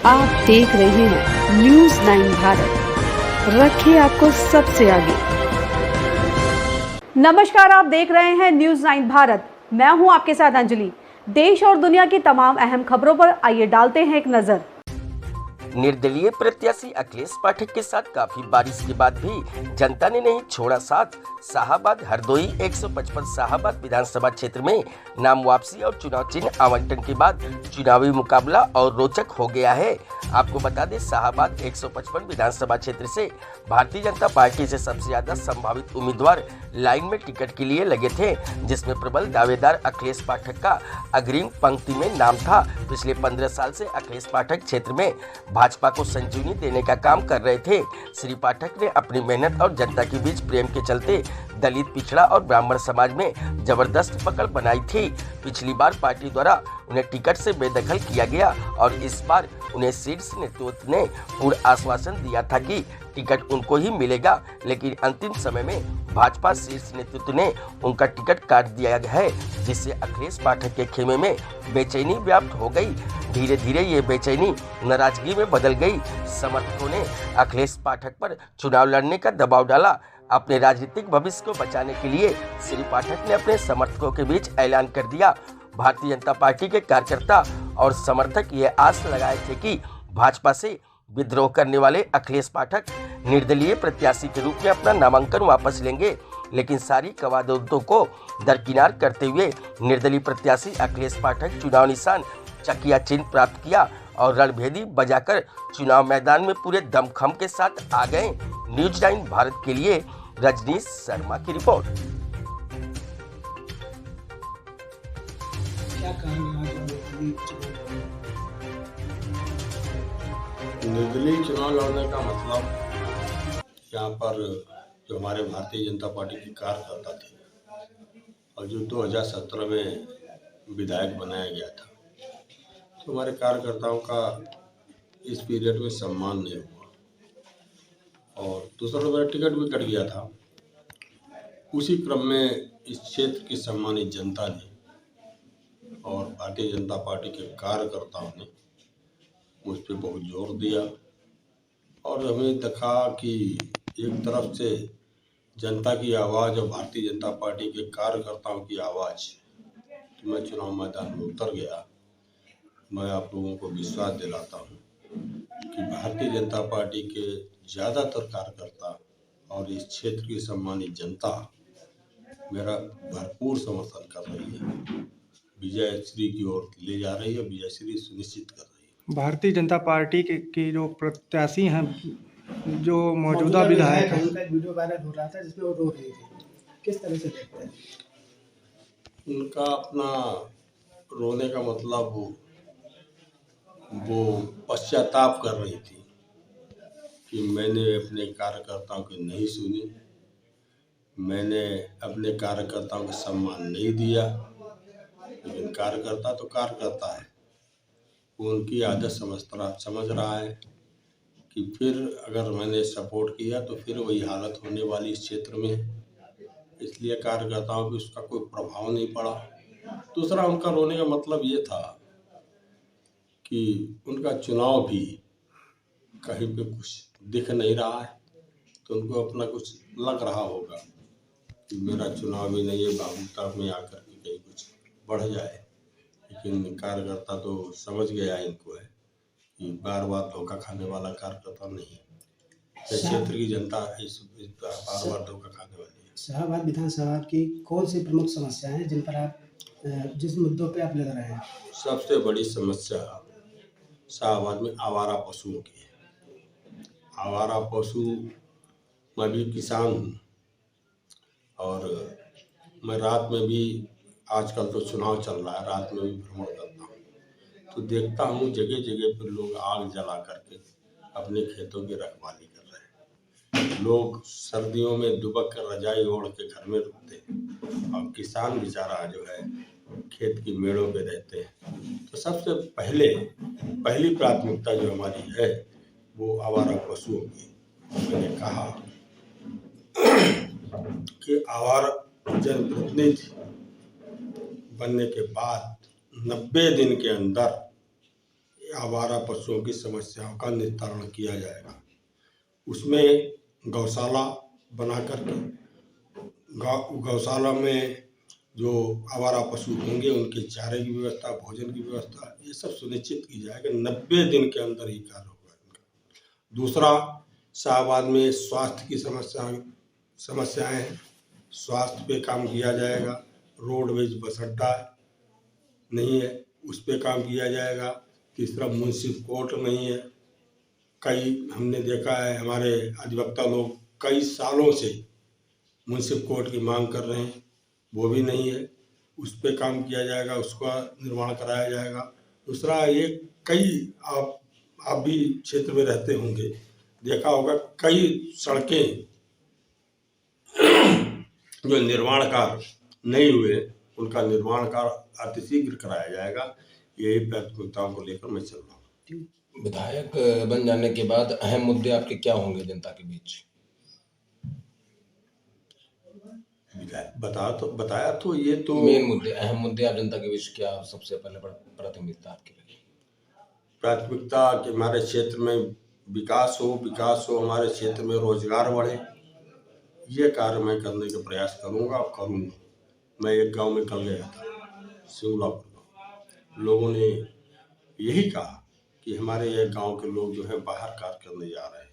आप देख रहे हैं न्यूज़ 9 भारत, रखिए आपको सबसे आगे। नमस्कार, आप देख रहे हैं न्यूज़ 9 भारत। मैं हूं आपके साथ अंजलि। देश और दुनिया की तमाम अहम खबरों पर आइए डालते हैं एक नजर। निर्दलीय प्रत्याशी अखिलेश पाठक के साथ काफी बारिश के बाद भी जनता ने नहीं छोड़ा साथ। शाहाबाद हरदोई 155 शाहाबाद विधानसभा क्षेत्र में नाम वापसी और चुनाव चिन्ह आवंटन के बाद चुनावी मुकाबला और रोचक हो गया है। आपको बता दें, शाहाबाद 155 विधानसभा क्षेत्र से भारतीय जनता पार्टी से सबसे ज्यादा संभावित उम्मीदवार लाइन में टिकट के लिए लगे थे, जिसमें प्रबल दावेदार अखिलेश पाठक का अग्रिम पंक्ति में नाम था। पिछले 15 साल से अखिलेश पाठक क्षेत्र में भाजपा को संजीवनी देने का काम कर रहे थे। श्री पाठक ने अपनी मेहनत और जनता के बीच प्रेम के चलते दलित, पिछड़ा और ब्राह्मण समाज में जबरदस्त पकड़ बनाई थी। पिछली बार पार्टी द्वारा उन्हें टिकट से बेदखल किया गया और इस बार उन्हें शीर्ष नेतृत्व ने पूर्ण आश्वासन दिया था कि टिकट उनको ही मिलेगा, लेकिन अंतिम समय में भाजपा शीर्ष नेतृत्व ने उनका टिकट काट दिया है, जिससे अखिलेश पाठक के खेमे में बेचैनी व्याप्त हो गई। धीरे धीरे ये बेचैनी नाराजगी में बदल गई। समर्थकों ने अखिलेश पाठक पर चुनाव लड़ने का दबाव डाला। अपने राजनीतिक भविष्य को बचाने के लिए श्री पाठक ने अपने समर्थकों के बीच ऐलान कर दिया। भारतीय जनता पार्टी के कार्यकर्ता और समर्थक ये आस लगाए थे कि भाजपा से विद्रोह करने वाले अखिलेश पाठक निर्दलीय प्रत्याशी के रूप में अपना नामांकन वापस लेंगे, लेकिन सारी कवायदों को दरकिनार करते हुए निर्दलीय प्रत्याशी अखिलेश पाठक चुनाव निशान चकिया चिन्ह प्राप्त किया और रणभेदी बजाकर चुनाव मैदान में पूरे दमखम के साथ आ गए। न्यूज़ 9 भारत के लिए रजनीश शर्मा की रिपोर्ट। क्या निर्दलीय चुनाव लड़ने का मतलब यहाँ पर जो हमारे भारतीय जनता पार्टी के कार्यकर्ता थे और जो 2017 में विधायक बनाया गया था, तो हमारे कार्यकर्ताओं का इस पीरियड में सम्मान नहीं हुआ और दूसरा तो मेरा टिकट भी कट गया था। उसी क्रम में इस क्षेत्र की सम्मानित जनता ने और भारतीय जनता पार्टी के कार्यकर्ताओं ने मुझ पर बहुत जोर दिया और हमें देखा कि एक तरफ से जनता की आवाज़ और भारतीय जनता पार्टी के कार्यकर्ताओं की आवाज़, तो मैं चुनाव मैदान में उतर गया। मैं आप लोगों को विश्वास दिलाता हूं कि भारतीय जनता पार्टी के ज़्यादातर कार्यकर्ता और इस क्षेत्र की सम्मानित जनता मेरा भरपूर समर्थन कर रही है, विजय श्री की ओर ले जा रही है, विजय श्री सुनिश्चित कर रही है। भारतीय जनता पार्टी के जो प्रत्याशी हैं, जो मौजूदा विधायक हैं, उनका वीडियो वायरल हो रहा था जिसमें वो रो रही थी, किस तरह से देखते हैं? उनका अपना रोने का मतलब वो पश्चाताप कर रही थी कि मैंने अपने कार्यकर्ताओं की नहीं सुनी, मैंने अपने कार्यकर्ताओं को सम्मान नहीं दिया। लेकिन कार्यकर्ता तो कार्यकर्ता है, वो उनकी आदत समझ रहा है कि फिर अगर मैंने सपोर्ट किया तो फिर वही हालत होने वाली इस क्षेत्र में, इसलिए कार्यकर्ताओं पे उसका कोई प्रभाव नहीं पड़ा। दूसरा, उनका रोने का मतलब ये था कि उनका चुनाव भी कहीं पे कुछ दिख नहीं रहा है, तो उनको अपना कुछ लग रहा होगा कि मेरा चुनाव भी नहीं है, बाबूता में आकर के कहीं कुछ बढ़ जाए। लेकिन कार्यकर्ता तो समझ गया इनको है कि बार बार धोखा खाने वाला कार्यकर्ता नहीं है। क्षेत्र की जनता इस बार बार धोखा खाने वाली है। शाहाबाद विधानसभा की कौन सी प्रमुख समस्या है जिन पर आप जिस मुद्दों पे आप लग रहे हैं? सबसे बड़ी समस्या शाहाबाद में आवारा पशुओं की है। आवारा पशु, मैं भी किसान हूँ और मैं रात में भी, आजकल तो चुनाव चल रहा है, रात में भी भ्रमण करता हूँ, तो देखता हूँ जगह जगह पर लोग आग जला करके अपने खेतों की रखवाली कर रहे हैं। लोग सर्दियों में दुबक कर रजाई ओढ़ के घर में रुकते हैं और किसान बेचारा जो है खेत की मेड़ों पे रहते हैं। तो सबसे पहली प्राथमिकता जो हमारी है वो आवारा पशुओं की। मैंने कहा कि आवारा जनप्रतिनिधि बनने के बाद 90 दिन के अंदर आवारा पशुओं की समस्याओं का निस्तारण किया जाएगा। उसमें गौशाला बना करके गौशाला में जो आवारा पशु होंगे उनके चारे की व्यवस्था, भोजन की व्यवस्था, ये सब सुनिश्चित की जाएगी। 90 दिन के अंदर ही कार्य होगा इनका। दूसरा, शाहबाद में स्वास्थ्य की समस्याएं हैं, स्वास्थ्य पे काम किया जाएगा। रोडवेज बस अड्डा नहीं है, उस पे काम किया जाएगा। तीसरा, म्युनिसिपल कोर्ट नहीं है। कई हमने देखा है, हमारे अधिवक्ता लोग कई सालों से म्युनिसिपल कोर्ट की मांग कर रहे हैं, वो भी नहीं है, उस पे काम किया जाएगा, उसका निर्माण कराया जाएगा। दूसरा, ये कई आप भी क्षेत्र में रहते होंगे, देखा होगा कई सड़कें जो निर्माण कार्य नहीं हुए, उनका निर्माण कार्य अतिशीघ्र कराया जाएगा। यही प्राथमिकताओं को लेकर मैं चल रहा हूँ। विधायक बन जाने के बाद अहम मुद्दे आपके क्या होंगे जनता के बीच? बताया तो ये तो मेन मुद्दे, अहम मुद्दे आप जनता के बीच क्या सबसे पहले प्राथमिकता आपकी रहेगी? प्राथमिकता कि हमारे क्षेत्र में विकास हो, हमारे क्षेत्र में रोजगार बढ़े, ये कार्य मैं करने का प्रयास करूंगा और करूंगा। मैं एक गांव में कल गया था, सिंगलापुर गाँव। लोगों ने यही कहा कि हमारे ये गांव के लोग जो है बाहर कार्य करने जा रहे हैं,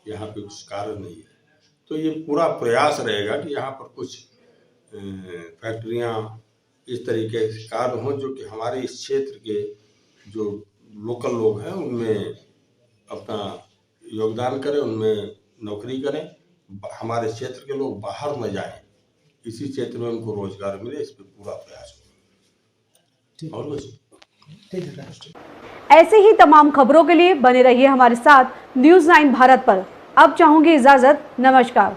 यहाँ पे कुछ कार्य नहीं है। तो ये पूरा प्रयास रहेगा कि यहाँ पर कुछ फैक्ट्रियाँ इस तरीके से कार्य हों जो कि हमारे इस क्षेत्र के जो लोकल लोग हैं उनमें अपना योगदान करें, उनमें नौकरी करें, हमारे क्षेत्र के लोग बाहर न जाएं, इसी क्षेत्र में उनको रोजगार मिले, इस पर पूरा प्रयास हो। और कुछ ठीक है राष्ट्र। ऐसे ही तमाम खबरों के लिए बने रहिए हमारे साथ न्यूज़ 9 भारत पर। अब चाहूंगी इजाजत, नमस्कार।